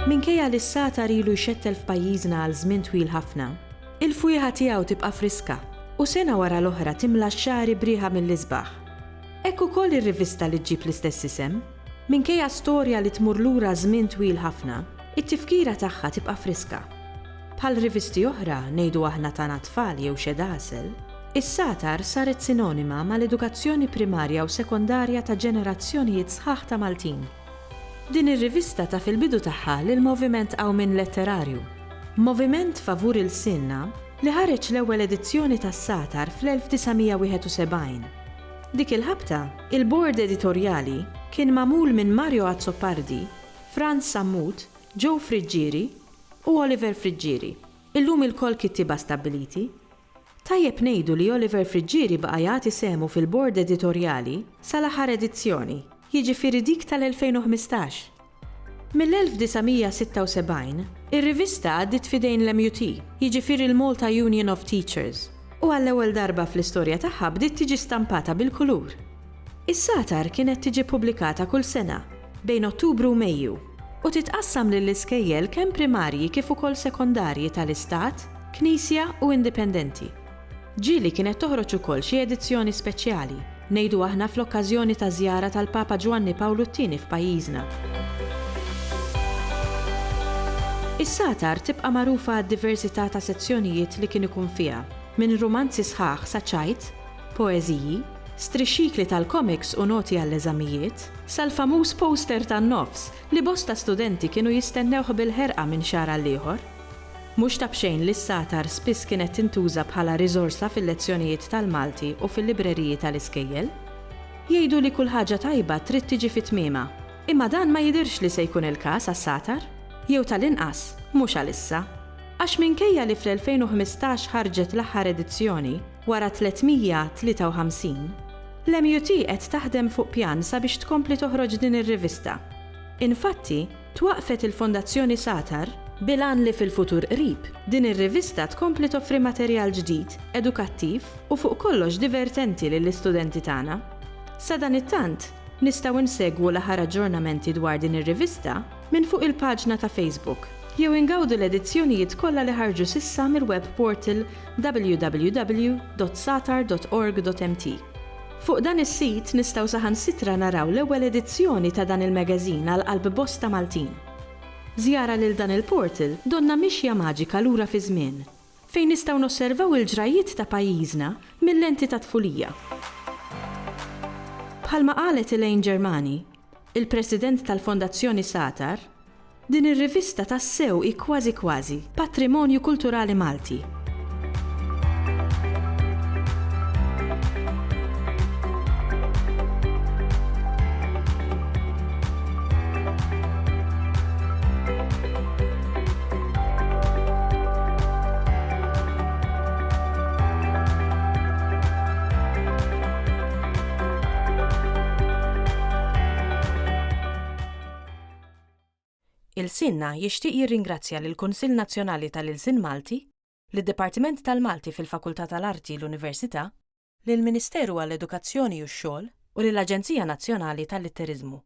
Minkejja li s-Sagħtar ilu jxettel f'pajjiżna għal żmien twil ħafna, il-fwieħa tiegħu tibqa' friska u sena wara l-oħra timla x-xahri brieħa mill-isbaħ. Hekk ukoll ir-rivista li ġġib l-istess isem, minkejja storja li tmur lura żmien twil ħafna, it-tifkira tagħha tibqa' friska. Bħal rivisti oħra ngħidu aħna tagħna tfal jew xedasel, is-Sagħtar saret sinonima mal-edukazzjoni primarja u sekondarja ta' ġenerazzjonijiet sħaħ ta' Maltin. Din ir-rivista ta' fil-bidu tagħha lill-Moviment Qawmien Letterarju, moviment favur Ilsienna li ħareġ l-ewwel edizzjoni tas-Sagħtar fl-1971. Dik il-ħabta, il-bord editorjali kien magħmul minn Mario Azzopardi, Frans Sammut, Joe Friġġieri u Oliver Friġġieri. Illum il-koll kittiba stabbiliti. Tajjeb ngħidu li Oliver Friġġieri baqa' jagħti semu fil-bord editorjali sal-aħħar edizzjoni, jiġifieri dik tal-2015. Mill-1976, ir-rivista għaddiet f'idejn l-MUT, jiġifieri l-Malta Union of Teachers, u għall-ewwel darba fl-istorja tagħha bdiet tiġi stampata bil-kulur. Is-Sagħtar kienet tiġi pubblikata kull sena bejn Ottubru u Mejju u titqassam lill-iskejjel kemm primarji kif ukoll sekondarji tal-Istat, Knisja u Indipendenti. Ġieli kienet toħroġ ukoll xi edizzjoni speċjali, ngħidu aħna fl-okkażjoni ta' żjara tal-Papa Ġwanni Pawlu II f'pajjiżna. Is-Sagħtar tibqa' magħrufa għad-diversità ta' sezzjonijiet li kien ikun fiha, minn rumanzi sħaħ sa ċajt, poeżiji, strixxikli tal-comics u noti għall-eżamijiet, sal-famuż poster tan-nofs li bosta studenti kienu jistennewh bil-ħerqa minn xahar għal ieħor. Mhux ta' bxejn li s-Sagħtar spiss kienet tintuża bħala riżorsa fil-lezzjonijiet tal-Malti u fil-libreriji tal-iskejjel. Jgħidu li kull ħaġa tajba trid tiġi fit-tmiema, imma dan ma jidirx li se jkun il-każ għas-Sagħtar, jew tal-inqas mhux għalissa. Għax minkejja li fl-2015 ħarġet l-aħħar edizzjoni wara 353, l-MUT qed taħdem fuq pjan sabiex tkompli toħroġ din ir-rivista. Infatti, twaqfet il-Fondazzjoni Sagħtar bilan li fil-futur qrib din ir-rivista tkompli toffri materjal ġdid, edukattiv u fuq kollox divertenti lill-istudenti tagħna. Sa dan it-tant, nistgħu nsegwu l-aħħar aġġornamenti dwar din ir-rivista minn fuq il-paġna ta' Facebook jew ingawdu l-edizzjonijiet kollha li ħarġu s'issa mill-web portal www.sagħtar.org.mt. Fuq dan is-sit nistgħu saħansitra naraw l-ewwel edizzjoni ta' dan il-magażin għal qalb bosta Maltin. Żjara lil dan il-portal donna mixja maġika lura fi żmien, fejn nistgħu nosservaw il-ġrajiet ta' pajjiżna mill-lenti ta' tfulija. Bħalma qalet Elaine Germani, il-President tal-Fondazzjoni Sagħtar, din ir-rivista tassew hi kważi kważi patrimonju kulturali Malti. Ilsienna jixtieq jirringrazzja lill-Kunsill Nazzjonali tal-Ilsien Malti, lid-Dipartiment tal-Malti fil-Fakultà tal-Arti l-Università, lill-Ministeru għall-Edukazzjoni u x-Xogħol u lill-Aġenzija Nazzjonali tal-Litteriżmu.